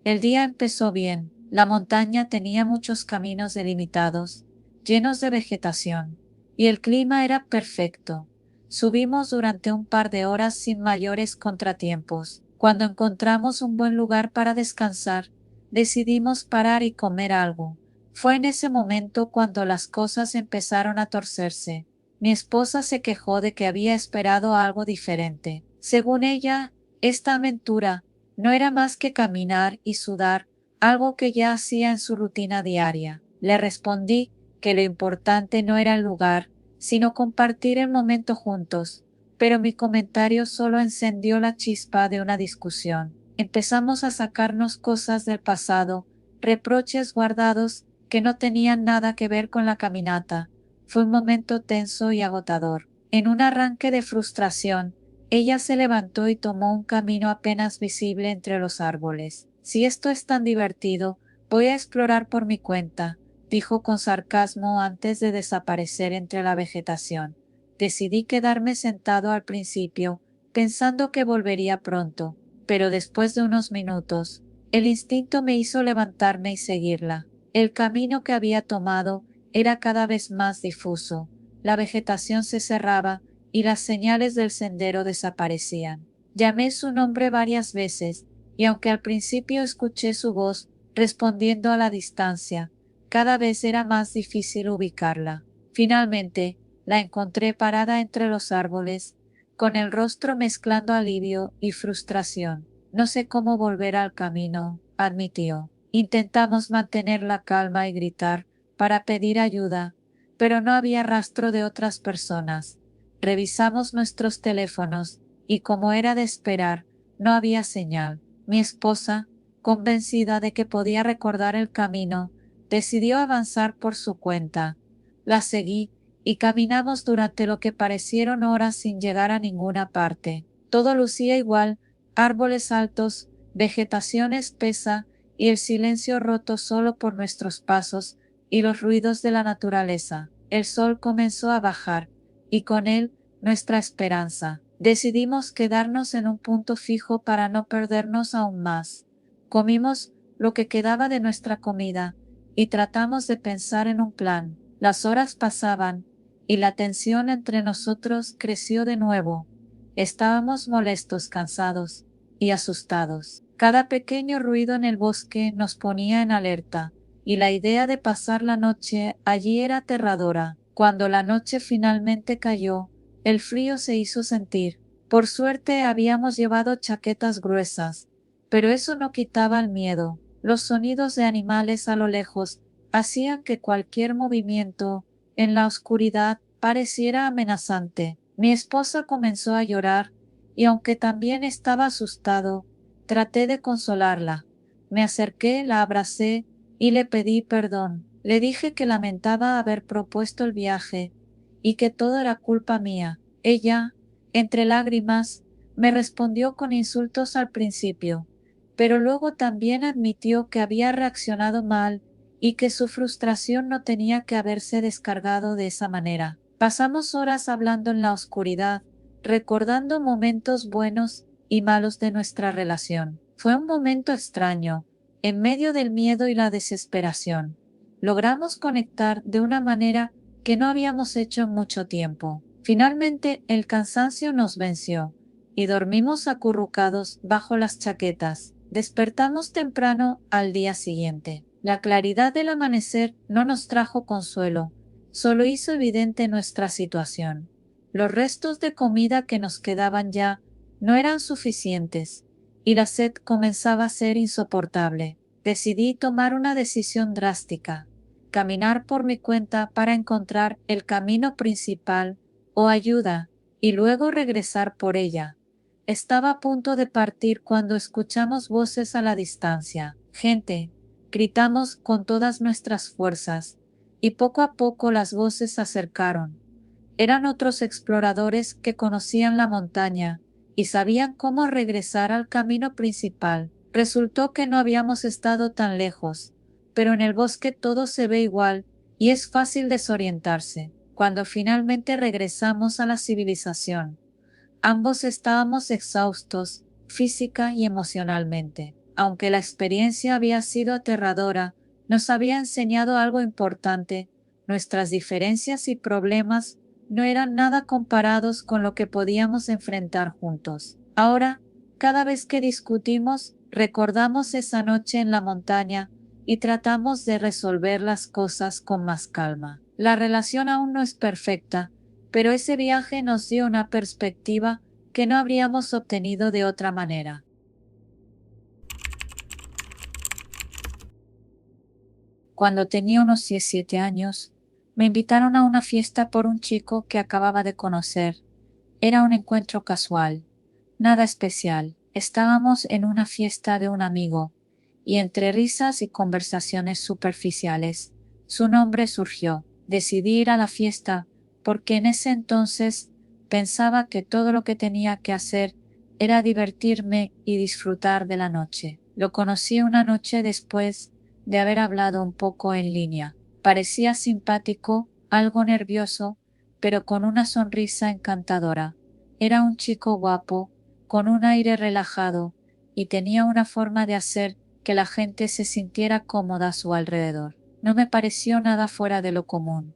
El día empezó bien, la montaña tenía muchos caminos delimitados, llenos de vegetación, y el clima era perfecto. Subimos durante un par de horas sin mayores contratiempos. Cuando encontramos un buen lugar para descansar, decidimos parar y comer algo. Fue en ese momento cuando las cosas empezaron a torcerse. Mi esposa se quejó de que había esperado algo diferente. Según ella, esta aventura no era más que caminar y sudar, algo que ya hacía en su rutina diaria. Le respondí que lo importante no era el lugar, sino compartir el momento juntos, pero mi comentario solo encendió la chispa de una discusión. Empezamos a sacarnos cosas del pasado, reproches guardados que no tenían nada que ver con la caminata. Fue un momento tenso y agotador. En un arranque de frustración, ella se levantó y tomó un camino apenas visible entre los árboles. Si esto es tan divertido, voy a explorar por mi cuenta, dijo con sarcasmo antes de desaparecer entre la vegetación. Decidí quedarme sentado al principio, pensando que volvería pronto, pero después de unos minutos, el instinto me hizo levantarme y seguirla. El camino que había tomado era cada vez más difuso. La vegetación se cerraba y las señales del sendero desaparecían. Llamé su nombre varias veces, y aunque al principio escuché su voz respondiendo a la distancia, cada vez era más difícil ubicarla. Finalmente, la encontré parada entre los árboles, con el rostro mezclando alivio y frustración. No sé cómo volver al camino, admitió. Intentamos mantener la calma y gritar para pedir ayuda, pero no había rastro de otras personas. Revisamos nuestros teléfonos y, como era de esperar, no había señal. Mi esposa, convencida de que podía recordar el camino, decidió avanzar por su cuenta. La seguí y caminamos durante lo que parecieron horas sin llegar a ninguna parte. Todo lucía igual, árboles altos, vegetación espesa y el silencio roto solo por nuestros pasos y los ruidos de la naturaleza. El sol comenzó a bajar, y con él nuestra esperanza. Decidimos quedarnos en un punto fijo para no perdernos aún más. Comimos lo que quedaba de nuestra comida y tratamos de pensar en un plan. Las horas pasaban y la tensión entre nosotros creció de nuevo. Estábamos molestos, cansados y asustados. Cada pequeño ruido en el bosque nos ponía en alerta, y la idea de pasar la noche allí era aterradora. Cuando la noche finalmente cayó, el frío se hizo sentir. Por suerte habíamos llevado chaquetas gruesas, pero eso no quitaba el miedo. Los sonidos de animales a lo lejos hacían que cualquier movimiento en la oscuridad pareciera amenazante. Mi esposa comenzó a llorar, y aunque también estaba asustado, traté de consolarla. Me acerqué, la abracé y le pedí perdón. Le dije que lamentaba haber propuesto el viaje y que todo era culpa mía. Ella, entre lágrimas, me respondió con insultos al principio, pero luego también admitió que había reaccionado mal y que su frustración no tenía que haberse descargado de esa manera. Pasamos horas hablando en la oscuridad, recordando momentos buenos y malos de nuestra relación. Fue un momento extraño, en medio del miedo y la desesperación. Logramos conectar de una manera que no habíamos hecho en mucho tiempo. Finalmente, el cansancio nos venció y dormimos acurrucados bajo las chaquetas. Despertamos temprano al día siguiente. La claridad del amanecer no nos trajo consuelo, solo hizo evidente nuestra situación. Los restos de comida que nos quedaban ya no eran suficientes, y la sed comenzaba a ser insoportable. Decidí tomar una decisión drástica, caminar por mi cuenta para encontrar el camino principal o ayuda, y luego regresar por ella. Estaba a punto de partir cuando escuchamos voces a la distancia. Gente, gritamos con todas nuestras fuerzas, y poco a poco las voces se acercaron. Eran otros exploradores que conocían la montaña y sabían cómo regresar al camino principal. Resultó que no habíamos estado tan lejos, pero en el bosque todo se ve igual y es fácil desorientarse. Cuando finalmente regresamos a la civilización, ambos estábamos exhaustos, física y emocionalmente. Aunque la experiencia había sido aterradora, nos había enseñado algo importante. Nuestras diferencias y problemas no eran nada comparados con lo que podíamos enfrentar juntos. Ahora, cada vez que discutimos, recordamos esa noche en la montaña y tratamos de resolver las cosas con más calma. La relación aún no es perfecta, pero ese viaje nos dio una perspectiva que no habríamos obtenido de otra manera. Cuando tenía unos 17 años, me invitaron a una fiesta por un chico que acababa de conocer. Era un encuentro casual, nada especial. Estábamos en una fiesta de un amigo, y entre risas y conversaciones superficiales, su nombre surgió. Decidí ir a la fiesta porque en ese entonces pensaba que todo lo que tenía que hacer era divertirme y disfrutar de la noche. Lo conocí una noche después de haber hablado un poco en línea. Parecía simpático, algo nervioso, pero con una sonrisa encantadora. Era un chico guapo, con un aire relajado, y tenía una forma de hacer que la gente se sintiera cómoda a su alrededor. No me pareció nada fuera de lo común.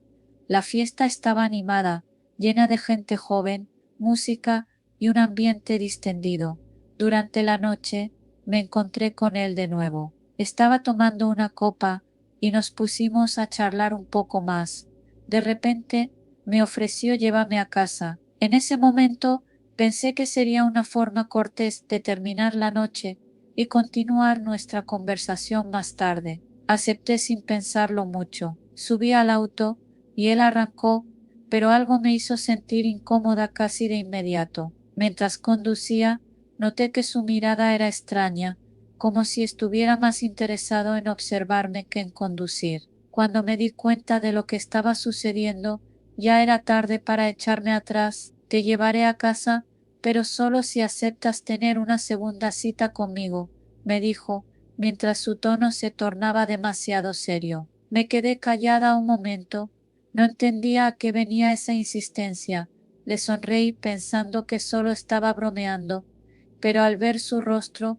La fiesta estaba animada, llena de gente joven, música y un ambiente distendido. Durante la noche me encontré con él de nuevo. Estaba tomando una copa y nos pusimos a charlar un poco más. De repente me ofreció llevarme a casa. En ese momento pensé que sería una forma cortés de terminar la noche y continuar nuestra conversación más tarde. Acepté sin pensarlo mucho. Subí al auto y él arrancó, pero algo me hizo sentir incómoda casi de inmediato. Mientras conducía, noté que su mirada era extraña, como si estuviera más interesado en observarme que en conducir. Cuando me di cuenta de lo que estaba sucediendo, ya era tarde para echarme atrás. Te llevaré a casa, pero solo si aceptas tener una segunda cita conmigo, me dijo, mientras su tono se tornaba demasiado serio. Me quedé callada un momento. No entendía a qué venía esa insistencia. Le sonreí pensando que solo estaba bromeando, pero al ver su rostro,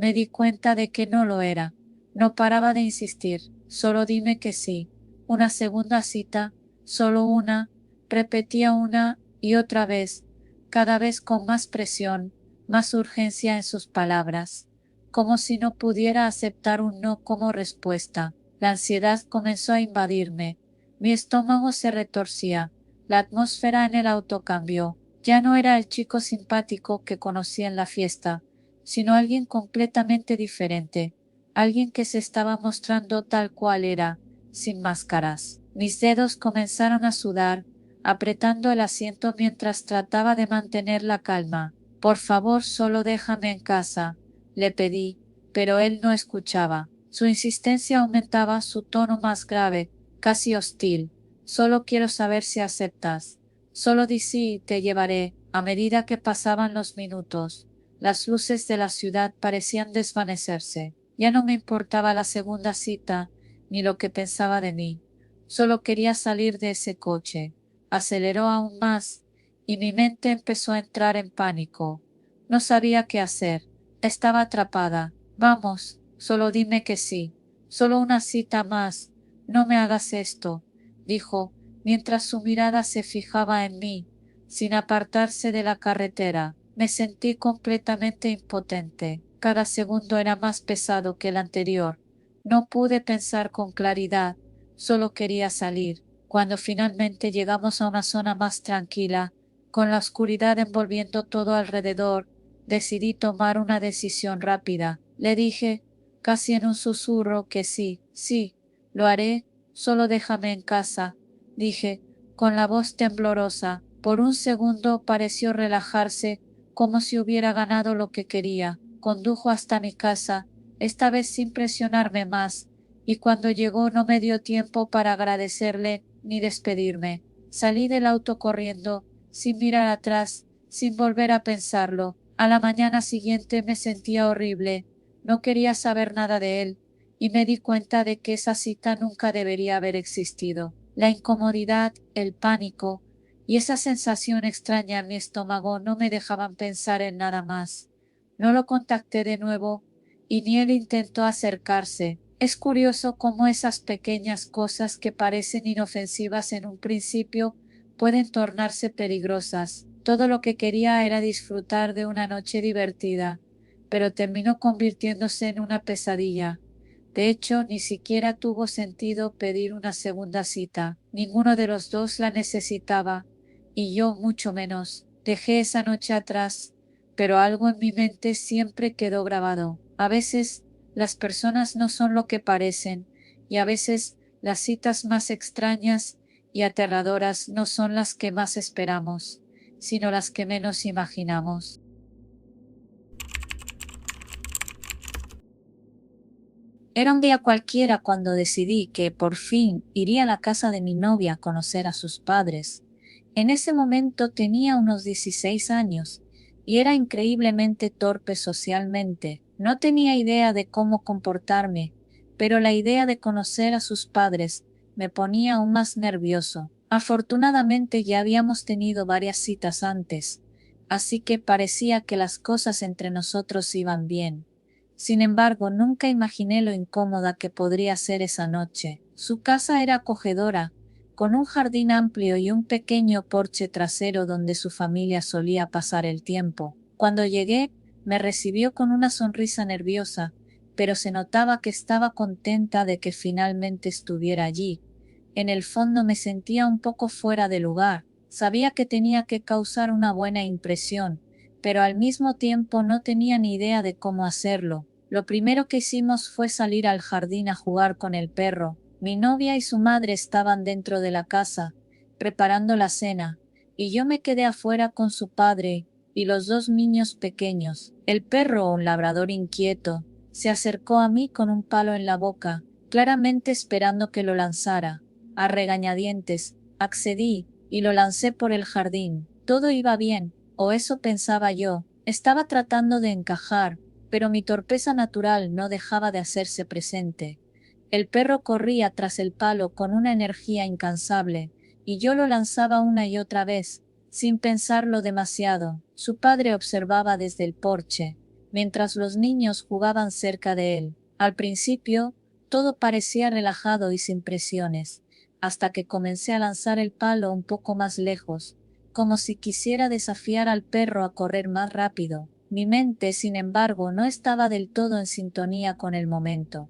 me di cuenta de que no lo era. No paraba de insistir. Solo dime que sí. Una segunda cita, solo una, repetía una y otra vez, cada vez con más presión, más urgencia en sus palabras, como si no pudiera aceptar un no como respuesta. La ansiedad comenzó a invadirme. Mi estómago se retorcía. La atmósfera en el auto cambió. Ya no era el chico simpático que conocí en la fiesta, sino alguien completamente diferente, alguien que se estaba mostrando tal cual era, sin máscaras. Mis dedos comenzaron a sudar, apretando el asiento mientras trataba de mantener la calma. Por favor, solo déjame en casa, le pedí, pero él no escuchaba. Su insistencia aumentaba, su tono más grave, casi hostil. Solo quiero saber si aceptas. Solo di sí y te llevaré. A medida que pasaban los minutos, las luces de la ciudad parecían desvanecerse. Ya no me importaba la segunda cita, ni lo que pensaba de mí. Solo quería salir de ese coche. aceleró aún más y mi mente empezó a entrar en pánico. No sabía qué hacer. Estaba atrapada. Vamos, solo dime que sí. Solo una cita más. No me hagas esto, dijo, mientras su mirada se fijaba en mí, sin apartarse de la carretera. Me sentí completamente impotente. Cada segundo era más pesado que el anterior. No pude pensar con claridad. Solo quería salir. Cuando finalmente llegamos a una zona más tranquila, con la oscuridad envolviendo todo alrededor, decidí tomar una decisión rápida. Le dije, casi en un susurro, que sí, sí, lo haré, solo déjame en casa, dije, con la voz temblorosa. Por un segundo pareció relajarse, como si hubiera ganado lo que quería. Condujo hasta mi casa, esta vez sin presionarme más, y cuando llegó no me dio tiempo para agradecerle ni despedirme. Salí del auto corriendo, sin mirar atrás, sin volver a pensarlo. A la mañana siguiente me sentía horrible. No quería saber nada de él, y me di cuenta de que esa cita nunca debería haber existido. La incomodidad, el pánico y esa sensación extraña en mi estómago no me dejaban pensar en nada más. No lo contacté de nuevo, y ni él intentó acercarse. Es curioso cómo esas pequeñas cosas que parecen inofensivas en un principio pueden tornarse peligrosas. Todo lo que quería era disfrutar de una noche divertida, pero terminó convirtiéndose en una pesadilla. De hecho, ni siquiera tuvo sentido pedir una segunda cita. Ninguno de los dos la necesitaba, y yo mucho menos. Dejé esa noche atrás, pero algo en mi mente siempre quedó grabado. A veces las personas no son lo que parecen, y a veces las citas más extrañas y aterradoras no son las que más esperamos, sino las que menos imaginamos. Era un día cualquiera cuando decidí que por fin iría a la casa de mi novia a conocer a sus padres. En ese momento tenía unos 16 años y era increíblemente torpe socialmente. No tenía idea de cómo comportarme, pero la idea de conocer a sus padres me ponía aún más nervioso. Afortunadamente ya habíamos tenido varias citas antes, así que parecía que las cosas entre nosotros iban bien. Sin embargo, nunca imaginé lo incómoda que podría ser esa noche. Su casa era acogedora, con un jardín amplio y un pequeño porche trasero donde su familia solía pasar el tiempo. Cuando llegué, me recibió con una sonrisa nerviosa, pero se notaba que estaba contenta de que finalmente estuviera allí. En el fondo me sentía un poco fuera de lugar. Sabía que tenía que causar una buena impresión, pero al mismo tiempo no tenía ni idea de cómo hacerlo. Lo primero que hicimos fue salir al jardín a jugar con el perro. Mi novia y su madre estaban dentro de la casa, preparando la cena, y yo me quedé afuera con su padre y los dos niños pequeños. El perro, un labrador inquieto, se acercó a mí con un palo en la boca, claramente esperando que lo lanzara. A regañadientes, accedí y lo lancé por el jardín. Todo iba bien, o eso pensaba yo. Estaba tratando de encajar, pero mi torpeza natural no dejaba de hacerse presente. El perro corría tras el palo con una energía incansable, y yo lo lanzaba una y otra vez, sin pensarlo demasiado. Su padre observaba desde el porche, mientras los niños jugaban cerca de él. Al principio, todo parecía relajado y sin presiones, hasta que comencé a lanzar el palo un poco más lejos, como si quisiera desafiar al perro a correr más rápido. Mi mente, sin embargo, no estaba del todo en sintonía con el momento.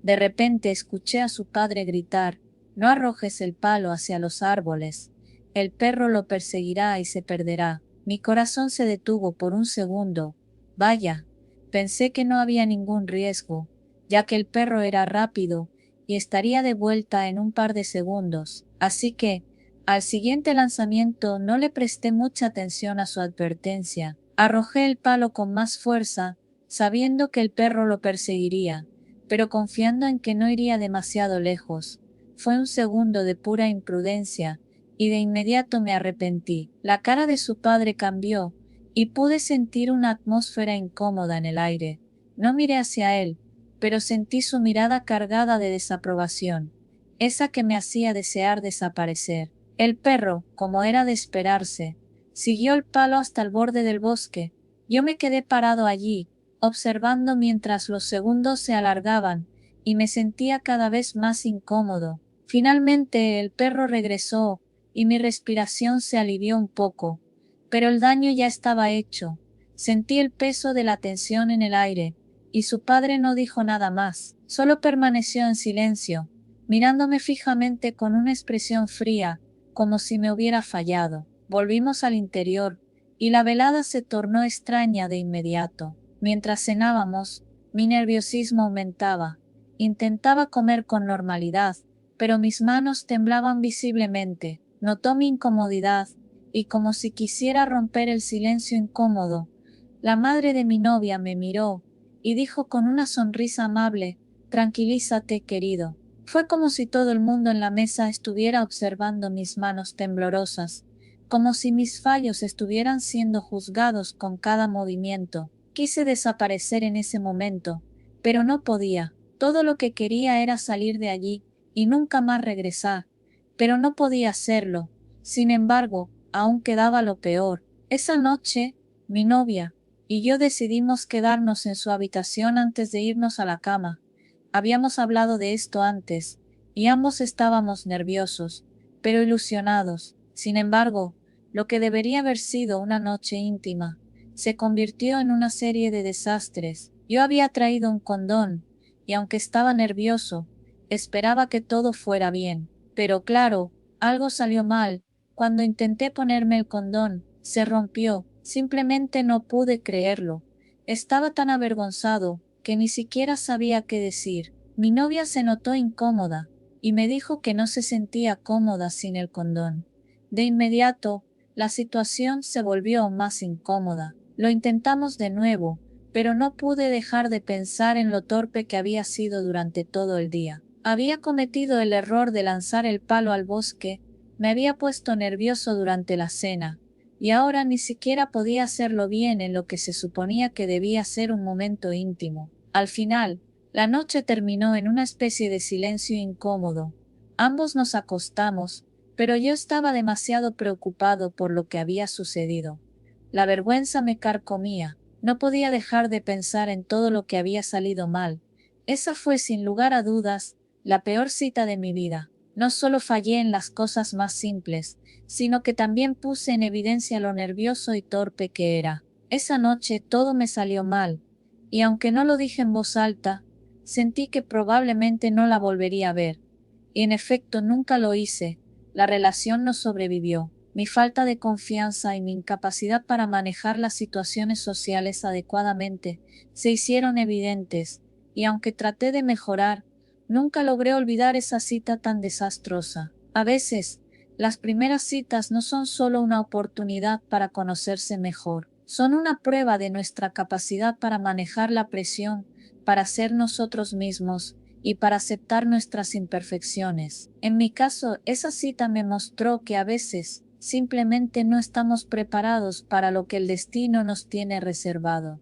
De repente escuché a su padre gritar: «No arrojes el palo hacia los árboles. El perro lo perseguirá y se perderá». Mi corazón se detuvo por un segundo. Vaya, pensé que no había ningún riesgo, ya que el perro era rápido y estaría de vuelta en un par de segundos. Así que, al siguiente lanzamiento no le presté mucha atención a su advertencia. Arrojé el palo con más fuerza, sabiendo que el perro lo perseguiría, pero confiando en que no iría demasiado lejos. Fue un segundo de pura imprudencia, y de inmediato me arrepentí. La cara de su padre cambió, y pude sentir una atmósfera incómoda en el aire. No miré hacia él, pero sentí su mirada cargada de desaprobación, esa que me hacía desear desaparecer. El perro, como era de esperarse, siguió el palo hasta el borde del bosque. Yo me quedé parado allí, observando mientras los segundos se alargaban, y me sentía cada vez más incómodo. Finalmente el perro regresó, y mi respiración se alivió un poco. Pero el daño ya estaba hecho. Sentí el peso de la tensión en el aire, y su padre no dijo nada más, solo permaneció en silencio, mirándome fijamente con una expresión fría, como si me hubiera fallado. Volvimos al interior, y la velada se tornó extraña de inmediato. Mientras cenábamos, mi nerviosismo aumentaba. Intentaba comer con normalidad, pero mis manos temblaban visiblemente. Notó mi incomodidad, y como si quisiera romper el silencio incómodo, la madre de mi novia me miró, y dijo con una sonrisa amable: «Tranquilízate, querido». Fue como si todo el mundo en la mesa estuviera observando mis manos temblorosas, como si mis fallos estuvieran siendo juzgados con cada movimiento. Quise desaparecer en ese momento, pero no podía. Todo lo que quería era salir de allí y nunca más regresar, pero no podía hacerlo. Sin embargo, aún quedaba lo peor. Esa noche, mi novia y yo decidimos quedarnos en su habitación antes de irnos a la cama. Habíamos hablado de esto antes, y ambos estábamos nerviosos, pero ilusionados. Sin embargo, lo que debería haber sido una noche íntima, se convirtió en una serie de desastres. Yo había traído un condón, y aunque estaba nervioso, esperaba que todo fuera bien. Pero claro, algo salió mal. Cuando intenté ponerme el condón, se rompió. Simplemente no pude creerlo. Estaba tan avergonzado que ni siquiera sabía qué decir. Mi novia se notó incómoda y me dijo que no se sentía cómoda sin el condón. De inmediato, la situación se volvió aún más incómoda. Lo intentamos de nuevo, pero no pude dejar de pensar en lo torpe que había sido durante todo el día. Había cometido el error de lanzar el palo al bosque, me había puesto nervioso durante la cena, y ahora ni siquiera podía hacerlo bien en lo que se suponía que debía ser un momento íntimo. Al final, la noche terminó en una especie de silencio incómodo. Ambos nos acostamos, pero yo estaba demasiado preocupado por lo que había sucedido. La vergüenza me carcomía, no podía dejar de pensar en todo lo que había salido mal. Esa fue, sin lugar a dudas, la peor cita de mi vida. No solo fallé en las cosas más simples, sino que también puse en evidencia lo nervioso y torpe que era. Esa noche todo me salió mal, y aunque no lo dije en voz alta, sentí que probablemente no la volvería a ver. Y en efecto nunca lo hice. La relación no sobrevivió. Mi falta de confianza y mi incapacidad para manejar las situaciones sociales adecuadamente se hicieron evidentes, y aunque traté de mejorar, nunca logré olvidar esa cita tan desastrosa. A veces, las primeras citas no son solo una oportunidad para conocerse mejor, son una prueba de nuestra capacidad para manejar la presión, para ser nosotros mismos y para aceptar nuestras imperfecciones. En mi caso, esa cita me mostró que a veces simplemente no estamos preparados para lo que el destino nos tiene reservado.